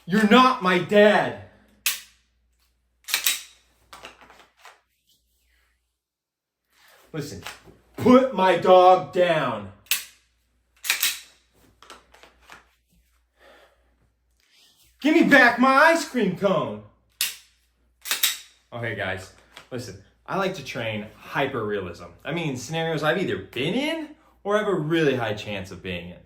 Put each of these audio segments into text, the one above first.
You're not my dad. Listen, put my dog down. Give me back my ice cream cone. Okay, guys, listen, I like to train hyper-realism. That means scenarios I've either been in or have a really high chance of being in.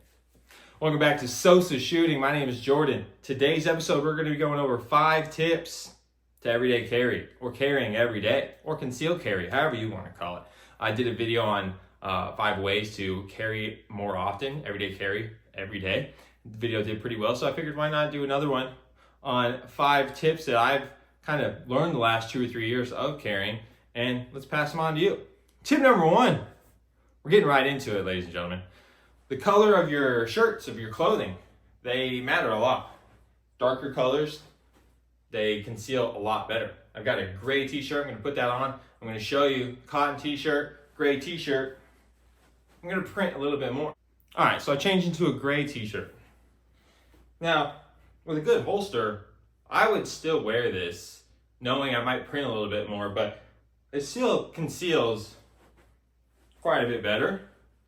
Welcome back to Sosa Shooting. My name is Jordan. Today's episode, we're going to be going over 5 tips to everyday carry, or carrying every day, or concealed carry, however you want to call it. I did a video on 5 ways to carry more often, everyday carry, every day. The video did pretty well, so I figured why not do another one on 5 tips that I've kind of learned the last 2 or 3 years of carrying, and let's pass them on to you. Tip number 1, we're getting right into it, ladies and gentlemen. The color of your shirts, of your clothing, they matter a lot. Darker colors, they conceal a lot better. I've got a gray t-shirt, I'm gonna put that on. I'm gonna show you cotton t-shirt, gray t-shirt. I'm gonna print a little bit more. All right, so I changed into a gray t-shirt. Now, with a good holster, I would still wear this, knowing I might print a little bit more, but it still conceals quite a bit better,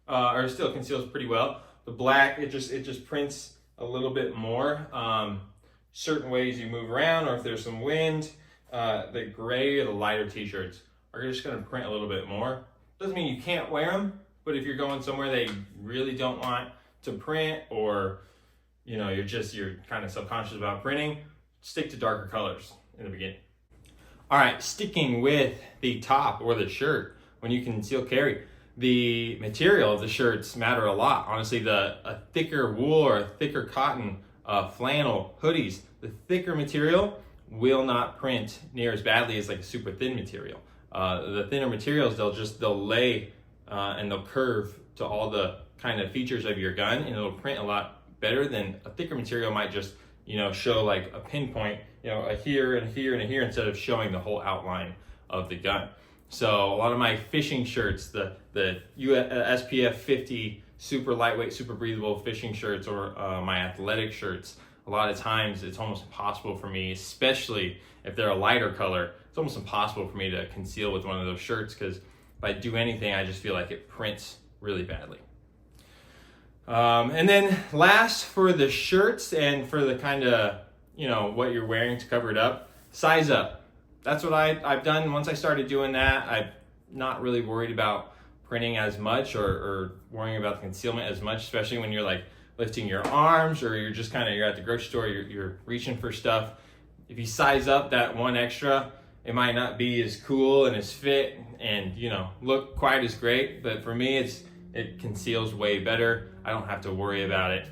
or it still conceals pretty well. The black, it just prints a little bit more. Certain ways you move around, or if there's some wind, the gray or the lighter t-shirts are just gonna print a little bit more. Doesn't mean you can't wear them, but if you're going somewhere that you really don't want to print, or you're kind of subconscious about printing, stick to darker colors in the beginning. All right, sticking with the top or the shirt, when you conceal carry, the material of the shirts matter a lot. Honestly, a thicker wool or a thicker cotton, flannel, hoodies, the thicker material will not print near as badly as like a super thin material. The thinner materials, they'll lay and they'll curve to all the kind of features of your gun, and it'll print a lot better than a thicker material might just show like a pinpoint, a here and here and here, instead of showing the whole outline of the gun. So a lot of my fishing shirts, the SPF 50 super lightweight, super breathable fishing shirts, or my athletic shirts, a lot of times it's almost impossible for me, especially if they're a lighter color, it's almost impossible for me to conceal with one of those shirts, because if I do anything, I just feel like it prints really badly. And then last, for the shirts and for the kind of, what you're wearing to cover it up, size up. That's what I've done. Once I started doing that, I'm not really worried about printing as much, or worrying about the concealment as much, especially when you're like lifting your arms, or you're just you're at the grocery store, you're reaching for stuff. If you size up that one extra, it might not be as cool and as fit and, look quite as great. But for me, it conceals way better. I don't have to worry about it.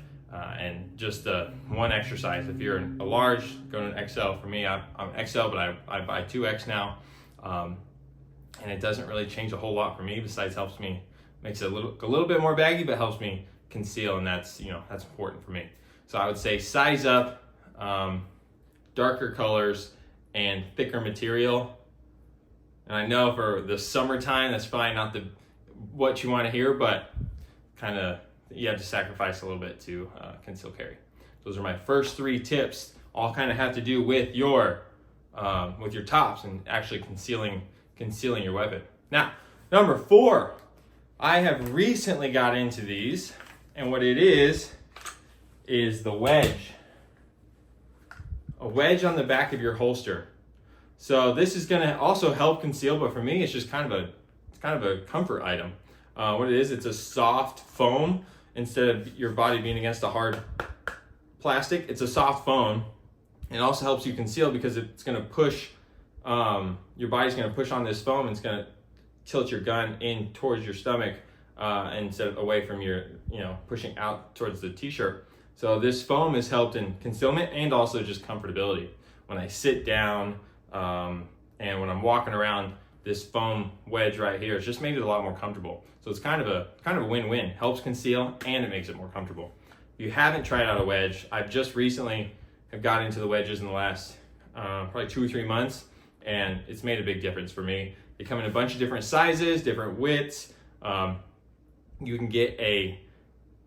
And just the one exercise. If you're a large, go to an XL. For me, I'm XL, but I buy 2X now. And it doesn't really change a whole lot for me, besides makes it a little bit more baggy, but helps me conceal, and that's important for me. So I would say size up, darker colors, and thicker material. And I know for the summertime, that's probably not what you want to hear, but kind of you have to sacrifice a little bit to conceal carry. Those are my first 3 tips. All kind of have to do with your tops and actually concealing your weapon. Now, number 4, I have recently got into these, and what it is the wedge. A wedge on the back of your holster. So this is going to also help conceal, but for me, it's just kind of a comfort item. What it is, it's a soft foam. Instead of your body being against a hard plastic, it's a soft foam. It also helps you conceal because it's going to push, your body's going to push on this foam, and it's going to tilt your gun in towards your stomach instead of away from your, pushing out towards the t-shirt. So this foam has helped in concealment and also just comfortability. When I sit down and when I'm walking around, this foam wedge right here has just made it a lot more comfortable. So it's kind of a win-win. Helps conceal and it makes it more comfortable. If you haven't tried out a wedge, I've just recently have got into the wedges in the last probably 2 or 3 months, and it's made a big difference for me. They come in a bunch of different sizes, different widths. You can get a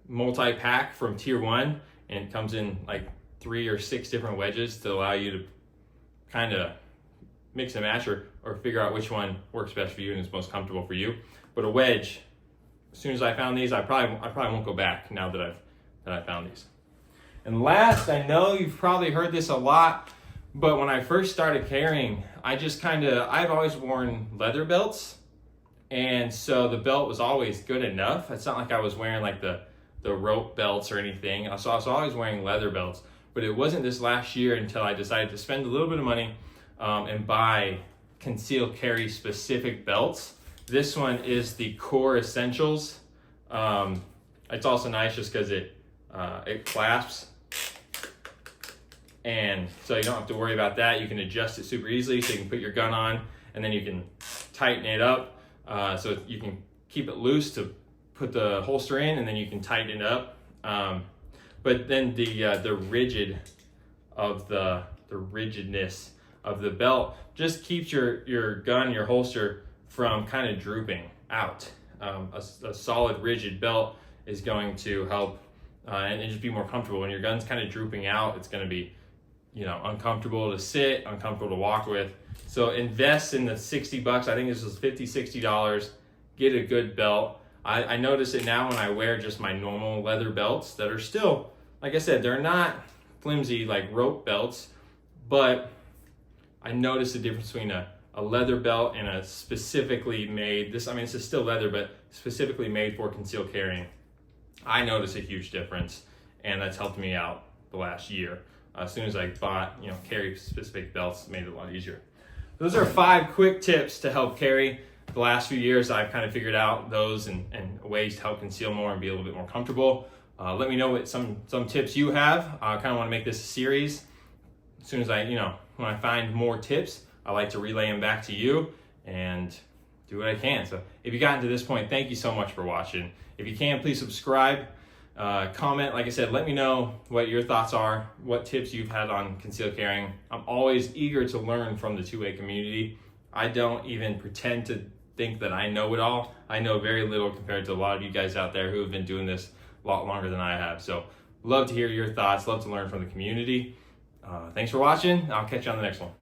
multi-pack from Tier 1, and it comes in like 3 or 6 different wedges to allow you to kind of mix and match or figure out which one works best for you and is most comfortable for you. But a wedge, as soon as I found these, I probably won't go back now that I found these. And last, I know you've probably heard this a lot, but when I first started carrying, I've always worn leather belts. And so the belt was always good enough. It's not like I was wearing like the rope belts or anything. So I was always wearing leather belts. But it wasn't this last year until I decided to spend a little bit of money and buy concealed carry specific belts. This one is the Core Essentials. It's also nice just because it clasps. And so you don't have to worry about that. You can adjust it super easily, so you can put your gun on and then you can tighten it up. So you can keep it loose to put the holster in, and then you can tighten it up. But then the rigidness of the belt just keeps your gun, your holster from kind of drooping out. A solid rigid belt is going to help and just be more comfortable. When your gun's kind of drooping out, it's going to be uncomfortable to sit, uncomfortable to walk with. So invest in the $60. I think this is $50, $60. Get a good belt. I notice it now when I wear just my normal leather belts that are still, like I said, they're not flimsy like rope belts, but I notice the difference between a leather belt and a specifically made, this is still leather, but specifically made for concealed carrying. I notice a huge difference, and that's helped me out the last year. As soon as I bought, carry specific belts, it made it a lot easier. Those are 5 quick tips to help carry. The last few years, I've kind of figured out those and ways to help conceal more and be a little bit more comfortable. Let me know what some tips you have. I kind of want to make this a series. As soon as when I find more tips, I like to relay them back to you and do what I can. So if you gotten to this point, thank you so much for watching. If you can, please subscribe, comment. Like I said, let me know what your thoughts are, what tips you've had on concealed carrying. I'm always eager to learn from the 2A community. I don't even pretend to think that I know it all. I know very little compared to a lot of you guys out there who have been doing this a lot longer than I have. So love to hear your thoughts, love to learn from the community. Thanks for watching. I'll catch you on the next one.